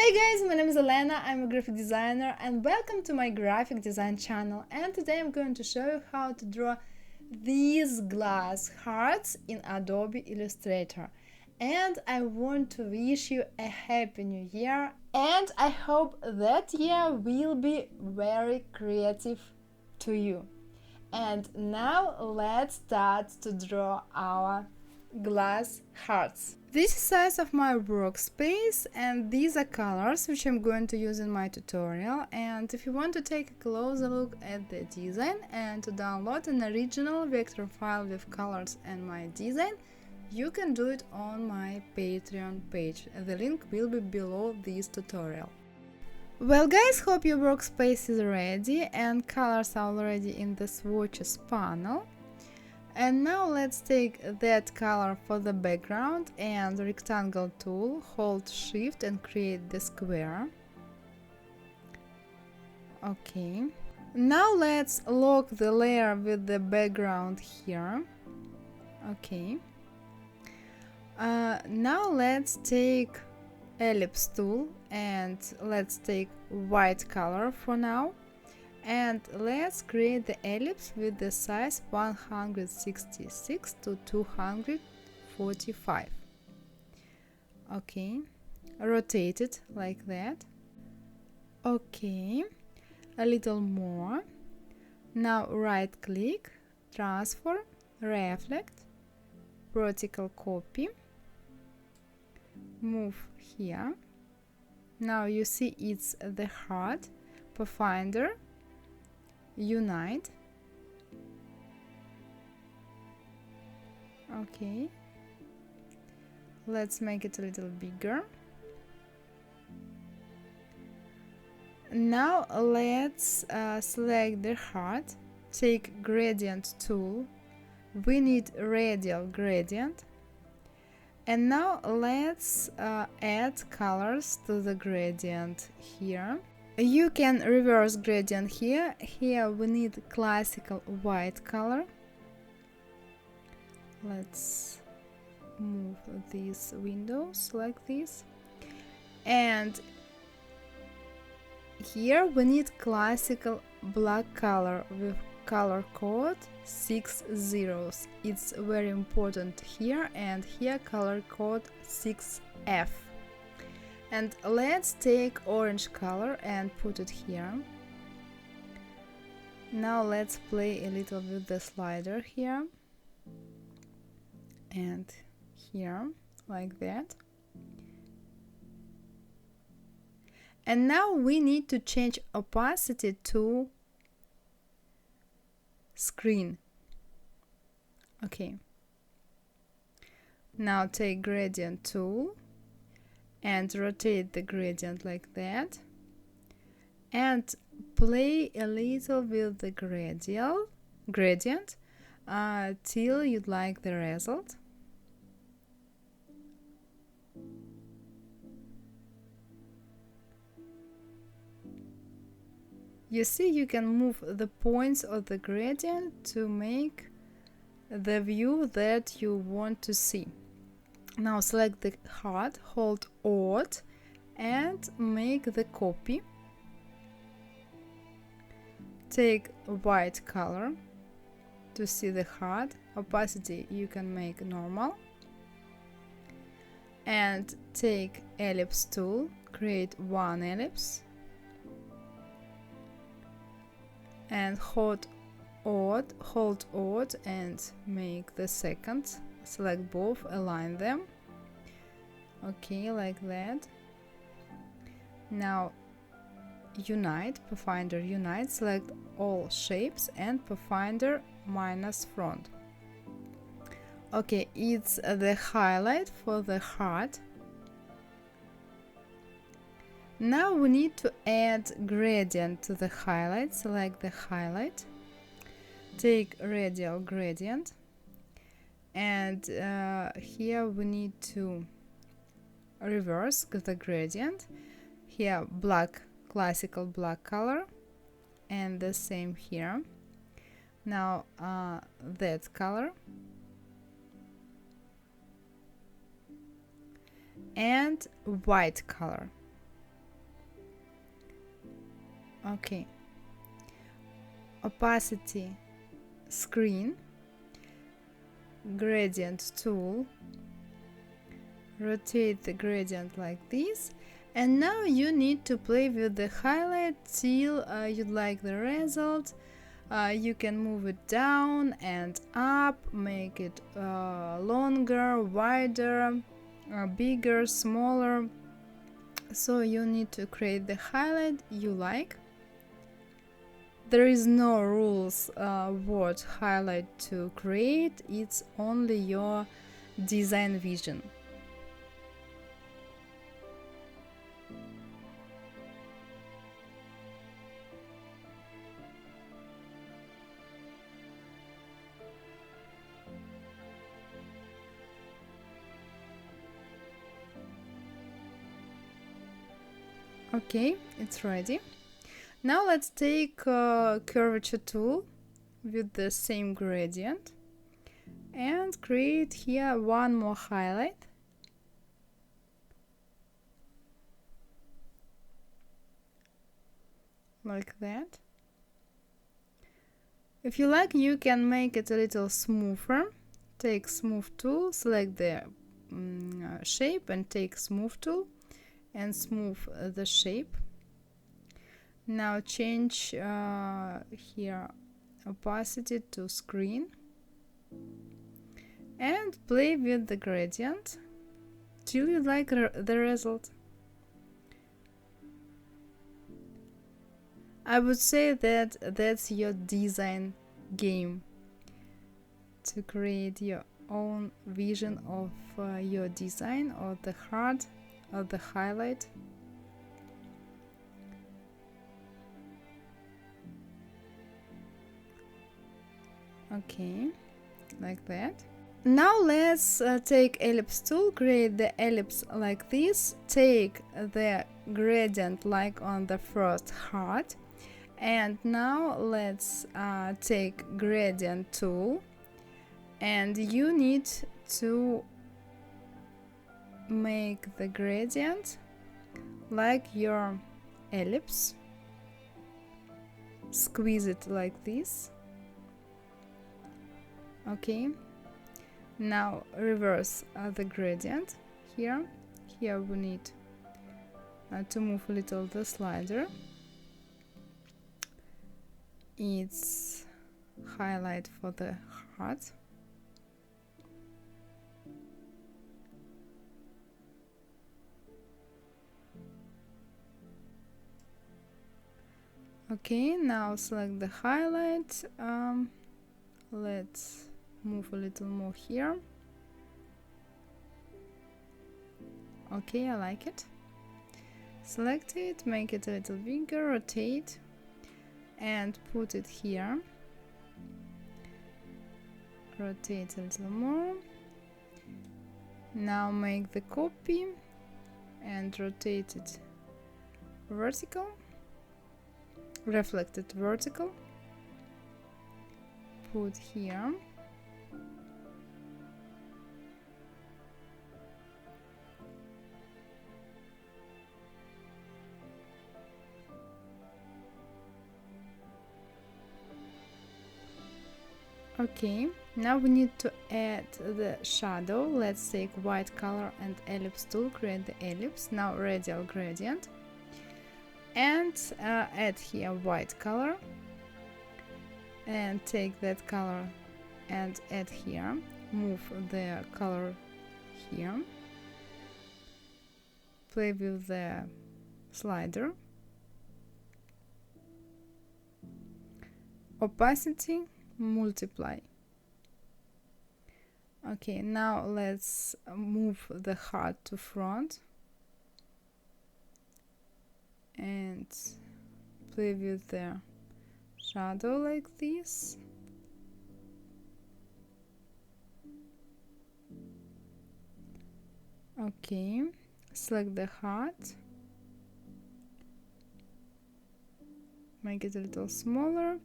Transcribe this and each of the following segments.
Hey guys, my name is Elena, I'm a graphic designer and welcome to my graphic design channel, and today I'm going to show you how to draw these glass hearts in Adobe Illustrator. And I want to wish you a happy new year, and I hope that year will be very creative to you. And now let's start to draw our glass hearts. This is the size of my workspace, and these are colors which I'm going to use in my tutorial. And if you want to take a closer look at the design and to download an original vector file with colors and my design, you can do it on my Patreon page. The link will be below this tutorial. Well guys, hope your workspace is ready and colors are already in the swatches panel. And now let's take that color for the background and the rectangle tool, hold shift and create the square. Okay. Now let's lock the layer with the background here. Okay. Now let's take Ellipse tool and let's take white color for now. And let's create the ellipse with the size 166 to 245. Okay, rotate it like that. Okay, a little more. Now right click, transform, reflect, vertical copy, move here. Now you see it's the heart, pathfinder, unite. Okay, let's make it a little bigger. Now let's select the heart, take gradient tool, we need radial gradient, and now let's add colors to the gradient here. You can reverse gradient here. Here we need classical white color. Let's move these windows like this. And here we need classical black color with color code 6 zeros. It's very important here, and here color code 6F. And let's take orange color and put it here. Now let's play a little with the slider here and here, like that. And now we need to change opacity to screen. Okay. Now take gradient tool and rotate the gradient like that, and play a little with the gradient till you'd like the result. You see, you can move the points of the gradient to make the view that you want to see. Now select the heart, hold Alt and make the copy. Take white color to see the heart. Opacity you can make normal. And take ellipse tool, create one ellipse. And hold Alt and make the second. Select both, align them. Okay, like that. Now unite, pathfinder unite, select all shapes and pathfinder minus front. Okay, it's the highlight for the heart. Now we need to add gradient to the highlight. Select the highlight, take radial gradient, and here we need to reverse the gradient. Here black, classical black color, and the same here. Now that color, and white color. Okay. Opacity, screen, gradient tool, rotate the gradient like this, and now you need to play with the highlight till you like the result. You can move it down and up, make it longer, wider, bigger, smaller. So you need to create the highlight you like. There is no rules what highlight to create, it's only your design vision. Okay, it's ready. Now let's take curvature tool with the same gradient and create here one more highlight. Like that. If you like, you can make it a little smoother. Take smooth tool, select the shape and take smooth tool and smooth the shape. Now change here opacity to screen and play with the gradient till you like the result. I would say that that's your design game, to create your own vision of your design or the heart or the highlight. Okay, like that. Now let's take ellipse tool, create the ellipse like this, take the gradient like on the first heart, and now let's take gradient tool, and you need to make the gradient like your ellipse, squeeze it like this. Okay, now reverse the gradient here. Here we need to move a little the slider. It's highlight for the heart. Okay, now select the highlight. Let's move a little more here. Okay, I like it. Select it, make it a little bigger, rotate, and put it here. Rotate a little more. Now make the copy and rotate it vertical, reflect it vertical. Put here. Okay, now we need to add the shadow. Let's take white color and ellipse tool, create the ellipse. Now radial gradient and add here white color and take that color and add here. Move the color here. Play with the slider. Opacity, multiply. Okay, now let's move the heart to front and play with the shadow like this. Okay, select the heart, make it a little smaller.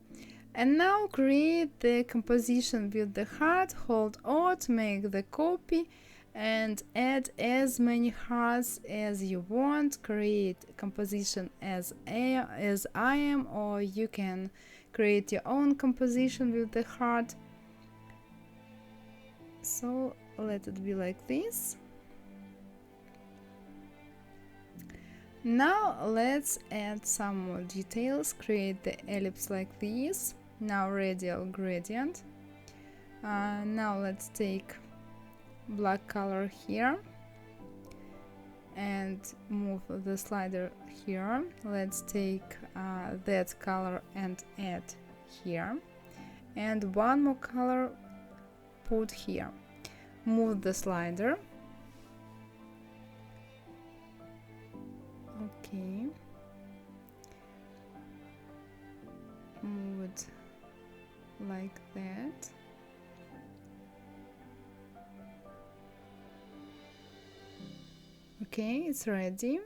And now create the composition with the heart, hold Alt, make the copy and add as many hearts as you want. Create a composition as I am, or you can create your own composition with the heart. So let it be like this. Now let's add some more details. Create the ellipse like this. Now radial gradient. Now let's take black color here and move the slider here. Let's take that color and add here, and one more color put here. Move the slider. Okay, move it like that. Okay, it's ready.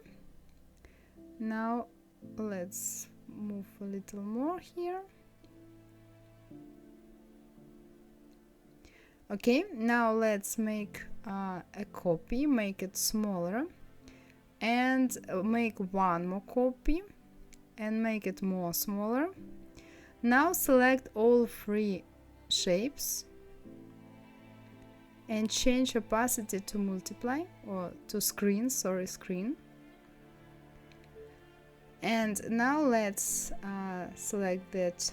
Now let's move a little more here. Okay, now let's make a copy, make it smaller, and make one more copy and make it more smaller. Now select all three shapes and change opacity to multiply, or to screen, screen. And now let's select that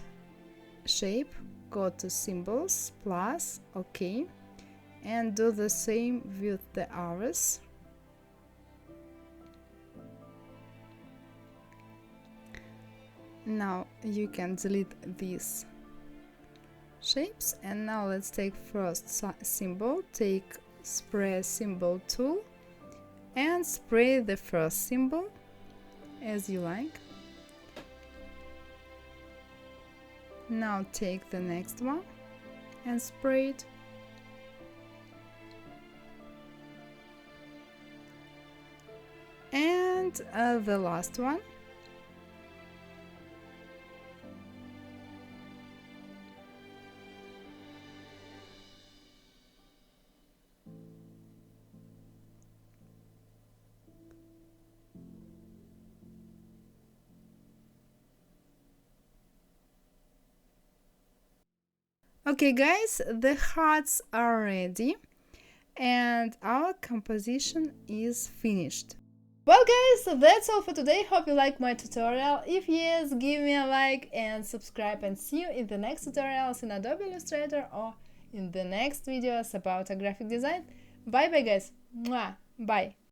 shape, go to symbols, plus, OK, and do the same with the arrows. Now you can delete these shapes, and now let's take first symbol, take spray symbol tool and spray the first symbol as you like. Now take the next one and spray it. And the last one. Okay guys, the hearts are ready and our composition is finished. Well guys, so that's all for today. Hope you like my tutorial. If yes, give me a like and subscribe, and see you in the next tutorials in Adobe Illustrator or in the next videos about graphic design. Bye bye guys. Mwah. Bye.